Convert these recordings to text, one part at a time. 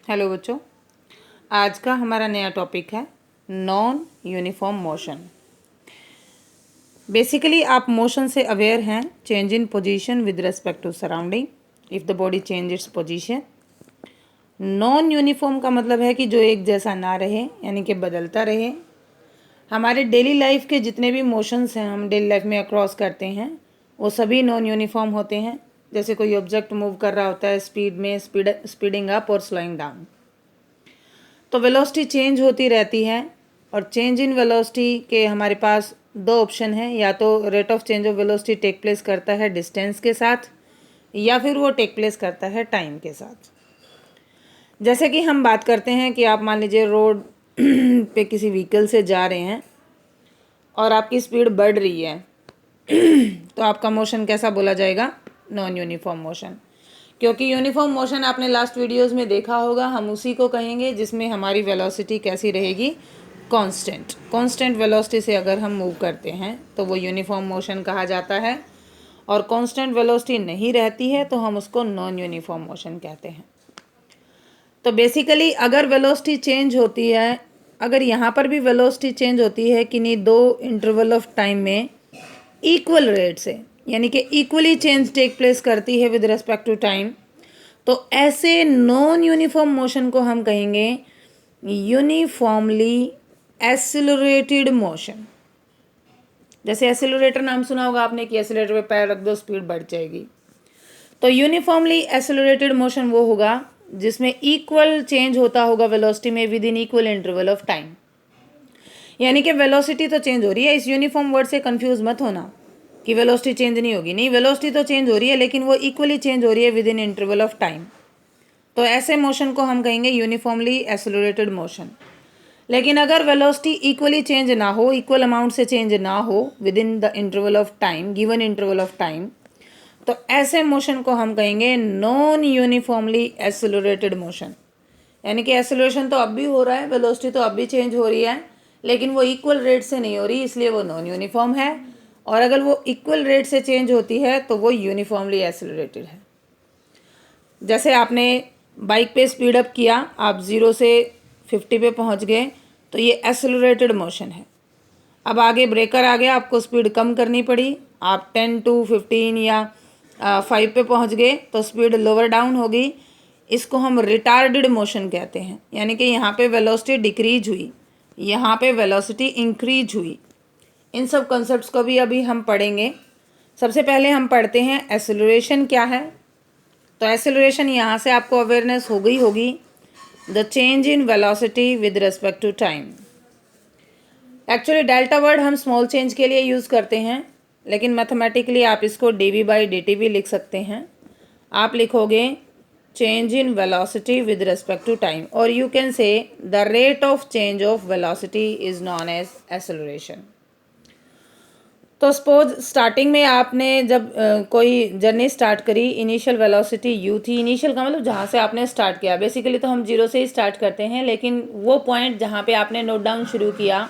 Hello बच्चों, आज का हमारा नया टॉपिक है नॉन यूनिफॉर्म मोशन। बेसिकली आप मोशन से अवेयर हैं, change in position with respect to surrounding if the body change its position. Non uniform का मतलब है कि जो एक जैसा ना रहे, यानी कि बदलता रहे। हमारे डेली लाइफ के जितने भी मोशंस हैं हम डेली लाइफ में अक्रॉस करते हैं, वो सभी नॉन यूनिफॉर्म होते हैं। जैसे कोई ऑब्जेक्ट मूव कर रहा होता है स्पीड में, स्पीडिंग अप और स्लोइंग डाउन, तो वेलोसिटी चेंज होती रहती है। और चेंज इन वेलोसिटी के हमारे पास दो ऑप्शन हैं, या तो rate of change of velocity take place करता है डिस्टेंस के साथ, या फिर वो टेक प्लेस करता है टाइम के साथ। जैसे कि हम बात करते हैं कि आप मान लीजिए रोड पे किसी व्हीकल से जा रहे हैं और आपकी स्पीड बढ़ रही है तो आपका मोशन कैसा बोला जाएगा? Non uniform motion. क्योंकि यूनिफॉर्म मोशन आपने लास्ट वीडियोस में देखा होगा, हम उसी को कहेंगे जिसमें हमारी वेलोसिटी कैसी रहेगी? कांस्टेंट वेलोसिटी से अगर हम मूव करते हैं तो वो यूनिफॉर्म मोशन कहा जाता है, और कांस्टेंट वेलोसिटी नहीं रहती है तो हम उसको नॉन यूनिफॉर्म मोशन कहते हैं। तो बेसिकली अगर वेलोसिटी चेंज होती है, अगर यहाँ पर भी वेलोसिटी चेंज होती है किन्हीं दो इंटरवल ऑफ टाइम में इक्वल रेट से, यानी कि इक्वली चेंज टेक प्लेस करती है विद रिस्पेक्ट टू टाइम, तो ऐसे नॉन यूनिफॉर्म मोशन को हम कहेंगे यूनिफॉर्मली एक्सिलरेटेड मोशन। जैसे एक्सिलरेटर नाम सुना होगा आपने कि एक्सिलरेटर पे पैर रख दो स्पीड बढ़ जाएगी। तो यूनिफॉर्मली एक्सिलरेटेड मोशन वो होगा जिसमें इक्वल चेंज होता होगा वेलोसिटी में with in equal interval of time. यानी कि वेलोसिटी तो चेंज हो रही है, इस यूनिफॉर्म वर्ड से कंफ्यूज मत होना कि वेलोसिटी चेंज नहीं होगी। नहीं, वेलोसिटी तो चेंज हो रही है लेकिन वो इक्वली चेंज हो रही है with in interval of time. तो ऐसे मोशन को हम कहेंगे यूनिफॉर्मली एक्सिलरेटेड मोशन। लेकिन अगर वेलोसिटी इक्वली चेंज ना हो, इक्वल अमाउंट से चेंज ना हो with in the interval of time, given interval of time, तो ऐसे मोशन को हम कहेंगे नॉन यूनिफॉर्मली एक्सिलरेटेड मोशन। यानी कि एक्सिलरेशन तो अब भी हो रहा है, वेलोसिटी तो अब भी चेंज हो रही है, लेकिन वो इक्वल रेट से नहीं हो रही, इसलिए वो नॉन यूनिफॉर्म है। और अगर वो इक्वल रेट से चेंज होती है तो वो यूनिफॉर्मली एक्सिलरेटेड है। जैसे आपने बाइक पे स्पीड अप किया, आप 0 से 50 पे पहुंच गए, तो ये एक्सिलरेटेड मोशन है। अब आगे ब्रेकर आ गया, आपको स्पीड कम करनी पड़ी, आप 10 to 15 या 5 पे पहुंच गए तो स्पीड लोअर डाउन होगी। इसको हम रिटार्डेड मोशन कहते हैं। यानी कि यहाँ पे वेलोसिटी डिक्रीज हुई, यहाँ पे वेलोसिटी इंक्रीज हुई। इन सब कॉन्सेप्ट्स को भी अभी हम पढ़ेंगे। सबसे पहले हम पढ़ते हैं एक्सेलरेशन क्या है। तो एक्सेलरेशन यहाँ से आपको अवेयरनेस हो गई होगी, the change in velocity with respect to time. Actually delta word हम स्मॉल चेंज के लिए यूज़ करते हैं, लेकिन मैथमेटिकली आप इसको dv/dt भी लिख सकते हैं। आप लिखोगे change in velocity with respect to time, और you can say the rate of change of velocity is known as acceleration. तो सपोज स्टार्टिंग में आपने जब कोई जर्नी स्टार्ट करी, इनिशियल वेलोसिटी u थी। इनिशियल का मतलब जहाँ से आपने स्टार्ट किया। बेसिकली तो हम 0 से ही स्टार्ट करते हैं, लेकिन वो पॉइंट जहाँ पे आपने नोट डाउन शुरू किया,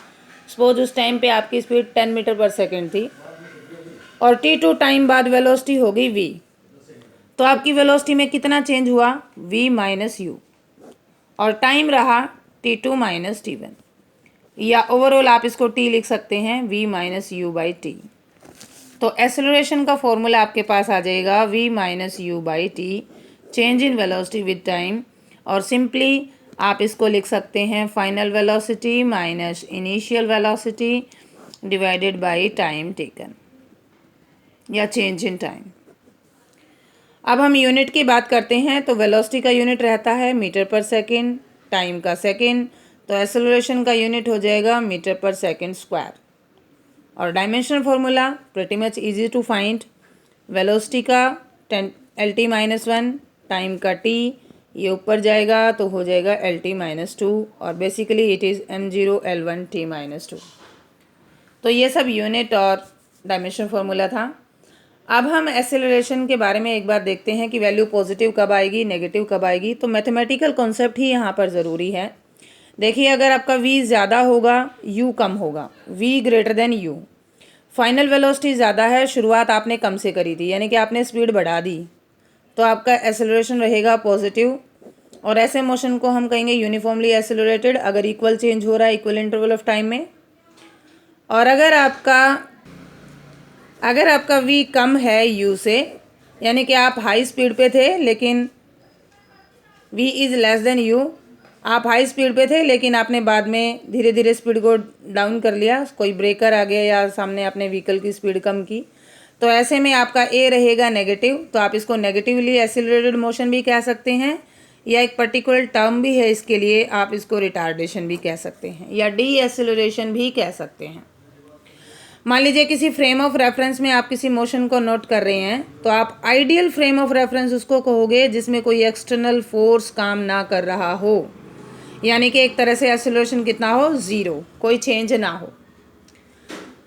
सपोज उस टाइम पे आपकी स्पीड 10 मीटर पर सेकेंड थी, और t2 टाइम बाद वेलोसिटी हो गई v। तो आपकी वेलोसिटी में कितना चेंज हुआ? v माइनस यू, और टाइम रहा t2 माइनस t1, या ओवरऑल आप इसको t लिख सकते हैं v minus you by T. तो एक्सेलरेशन का फॉर्मूला आपके पास आ जाएगा v minus you by T, change in velocity with time. और सिंपली आप इसको लिख सकते हैं final velocity minus initial velocity divided by time taken, या चेंज इन टाइम। अब हम यूनिट की बात करते हैं, तो वेलोसिटी का यूनिट रहता है मीटर पर सेकेंड, टाइम का सेकेंड, तो एक्सेलरेशन का यूनिट हो जाएगा मीटर पर सेकेंड स्क्वायर। और dimensional formula pretty much easy to find. Velocity का 10 LT-1, टाइम का t, ये ऊपर जाएगा तो हो जाएगा LT-2, और basically it is m0 L1 t-2। तो ये सब यूनिट और डायमेंशनल फार्मूला था। अब हम एक्सेलरेशन के बारे में एक बार देखते हैं कि वैल्यू पॉजिटिव कब आएगी, नेगेटिव कब आएगी। तो मैथमेटिकल कॉन्सेप्ट ही यहाँ पर ज़रूरी है। देखिए, अगर आपका v ज़्यादा होगा, u कम होगा, v greater than u। Final velocity ज़्यादा है, शुरुआत आपने कम से करी थी, यानी कि आपने स्पीड बढ़ा दी, तो आपका एक्सेलरेशन रहेगा पॉजिटिव। और ऐसे मोशन को हम कहेंगे यूनिफॉर्मली एक्सेलरेटेड अगर इक्वल चेंज हो रहा है इक्वल इंटरवल ऑफ टाइम में। और अगर आपका v कम है u से, यानी कि आप हाई स्पीड पे थे लेकिन v is less than u, आप हाई स्पीड पे थे लेकिन आपने बाद में धीरे धीरे स्पीड को डाउन कर लिया, कोई ब्रेकर आ गया या सामने आपने व्हीकल की स्पीड कम की, तो ऐसे में आपका a रहेगा नेगेटिव। तो आप इसको नेगेटिवली एक्सीलरेटेड मोशन भी कह सकते हैं, या एक पर्टिकुलर टर्म भी है इसके लिए, आप इसको रिटार्डेशन भी कह सकते हैं या डी एक्सीलरेशन भी कह सकते हैं। मान लीजिए किसी फ्रेम ऑफ रेफरेंस में आप किसी मोशन को नोट कर रहे हैं, तो आप आइडियल फ्रेम ऑफ रेफरेंस उसको कहोगे जिसमें कोई एक्सटर्नल फोर्स काम ना कर रहा हो, यानी कि एक तरह से एक्सीलरेशन कितना हो, ज़ीरो, कोई चेंज ना हो।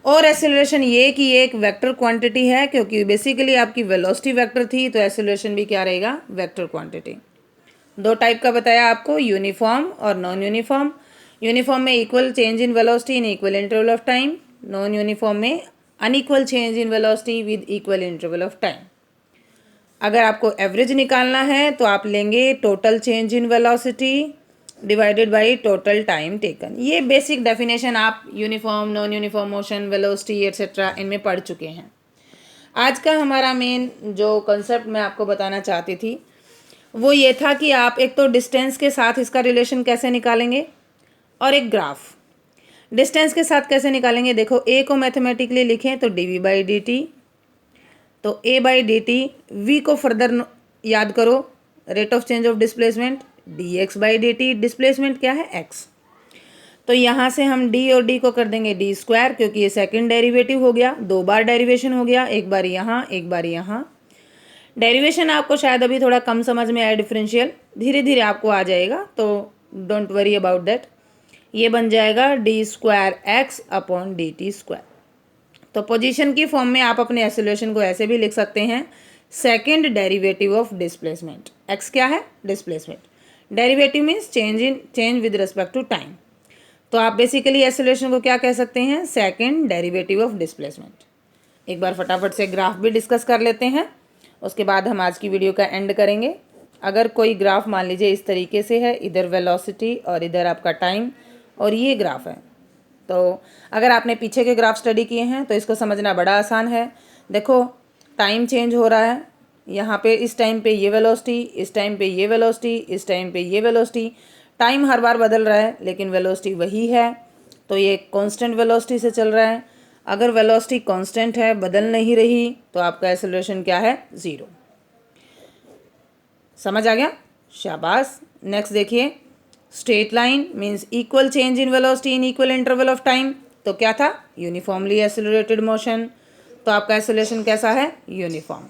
और एक्सीलरेशन ये कि ये एक वेक्टर क्वांटिटी है, क्योंकि बेसिकली आपकी वेलोसिटी वेक्टर थी, तो एक्सीलरेशन भी क्या रहेगा, वेक्टर क्वांटिटी। दो टाइप का बताया आपको, यूनिफॉर्म और नॉन यूनिफॉर्म। यूनिफॉर्म में equal change in velocity in equal interval of time, non uniform में unequal change in velocity with equal interval of time. अगर आपको एवरेज निकालना है तो आप लेंगे total change in velocity divided by total time taken. ये बेसिक डेफिनेशन आप uniform, non uniform motion, velocity etcetera इनमें पढ़ चुके हैं। आज का हमारा मेन जो कंसेप्ट मैं आपको बताना चाहती थी वो ये था कि आप एक तो डिस्टेंस के साथ इसका रिलेशन कैसे निकालेंगे, और एक ग्राफ। डिस्टेंस के साथ कैसे निकालेंगे, देखो a को मैथमेटिकली लिखें तो dv/dt, तो a/dt, v को फर्दर याद करो, rate of change of displacement, dx/dt, displacement क्या है, x। तो यहाँ से हम d और d को कर देंगे d², क्योंकि ये सेकंड डेरिवेटिव हो गया, दो बार डेरिवेशन हो गया, एक बार यहाँ एक बार यहाँ। डेरिवेशन आपको शायद अभी थोड़ा कम समझ में आया, डिफरेंशियल धीरे धीरे आपको आ जाएगा, तो डोंट वरी अबाउट दैट। ये बन जाएगा d²x/dt²। तो पोजीशन की फॉर्म में आप अपने एक्सीलरेशन को ऐसे भी लिख सकते हैं, second derivative of displacement. x क्या है, displacement, derivative means change with respect to time. तो आप बेसिकली एक्सीलरेशन को क्या कह सकते हैं, सेकंड डेरिवेटिव ऑफ डिस्प्लेसमेंट। एक बार फटाफट से ग्राफ भी डिस्कस कर लेते हैं, उसके बाद हम आज की वीडियो का एंड करेंगे। अगर कोई ग्राफ मान लीजिए इस तरीके से है, इधर वेलोसिटी और इधर आपका टाइम, और ये ग्राफ है, तो अगर आपने पीछे के ग्राफ स्टडी किए हैं तो इसको समझना बड़ा आसान है। देखो टाइम चेंज हो रहा है, यहाँ पे इस टाइम पे ये वेलोसिटी, इस टाइम पे ये वेलोसिटी, इस टाइम पे ये वेलोसिटी, टाइम हर बार बदल रहा है लेकिन वेलोसिटी वही है, तो ये कांस्टेंट वेलोसिटी से चल रहा है। अगर वेलोसिटी कांस्टेंट है, बदल नहीं रही, तो आपका एक्सेलरेशन क्या है, ज़ीरो। समझ आ गया, शाबाश। नेक्स्ट देखिए, straight line means equal change in velocity in equal interval of time, तो क्या था, यूनिफॉर्मली एक्सेलरेटेड मोशन, तो आपका एक्सेलरेशन कैसा है, यूनिफॉर्म।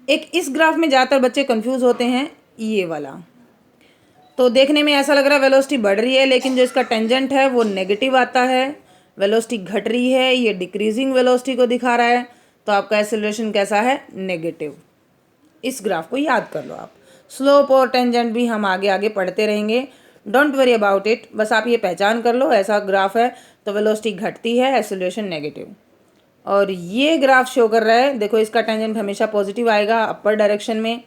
एक इस ग्राफ में ज़्यादातर बच्चे कंफ्यूज होते हैं, ये वाला, तो देखने में ऐसा लग रहा है वेलोसिटी बढ़ रही है, लेकिन जो इसका टेंजेंट है वो नेगेटिव आता है, वेलोसिटी घट रही है, ये डिक्रीजिंग वेलोसिटी को दिखा रहा है, तो आपका एक्सेलरेशन कैसा है, नेगेटिव। इस ग्राफ को याद कर लो आप। स्लोप और टेंजेंट भी हम आगे आगे पढ़ते रहेंगे, डोंट वरी अबाउट इट, बस आप ये पहचान कर लो, ऐसा ग्राफ है तो वेलोसिटी घटती है, एक्सेलरेशन नेगेटिव। और ये ग्राफ शो कर रहा है, देखो इसका टेंजेंट हमेशा पॉजिटिव आएगा अपर डायरेक्शन में,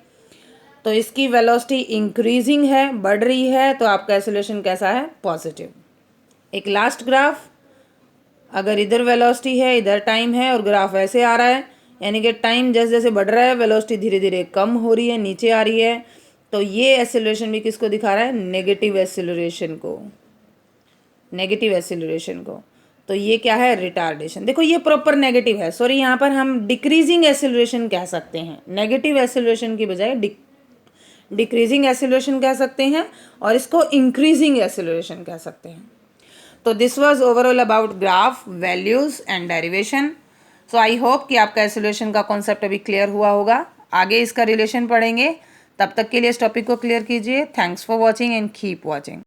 तो इसकी वेलोसिटी इंक्रीजिंग है, बढ़ रही है, तो आपका एक्सेलरेशन कैसा है, पॉजिटिव। एक लास्ट ग्राफ, अगर इधर वेलोसिटी है, इधर टाइम है, और ग्राफ ऐसे आ रहा है, यानी कि टाइम जैसे जैसे बढ़ रहा है वेलोसिटी धीरे धीरे कम हो रही है, नीचे आ रही है, तो ये एक्सेलरेशन भी किसको दिखा रहा है, नेगेटिव एक्सेलरेशन को, नेगेटिव एक्सेलरेशन को। तो ये क्या है, रिटार्डेशन। देखो ये प्रॉपर नेगेटिव है, सॉरी यहाँ पर हम डिक्रीजिंग एक्सेलरेशन कह सकते हैं, नेगेटिव एक्सेलरेशन की बजाय डिक्रीजिंग एक्सेलरेशन कह सकते हैं, और इसको इंक्रीजिंग एक्सेलरेशन कह सकते हैं। तो this was overall about graph, values and derivation. So I hope कि आपका एक्सेलरेशन का कॉन्सेप्ट अभी क्लियर हुआ होगा। आगे इसका रिलेशन पढ़ेंगे, तब तक के लिए इस टॉपिक को क्लियर कीजिए। Thanks for watching and keep watching.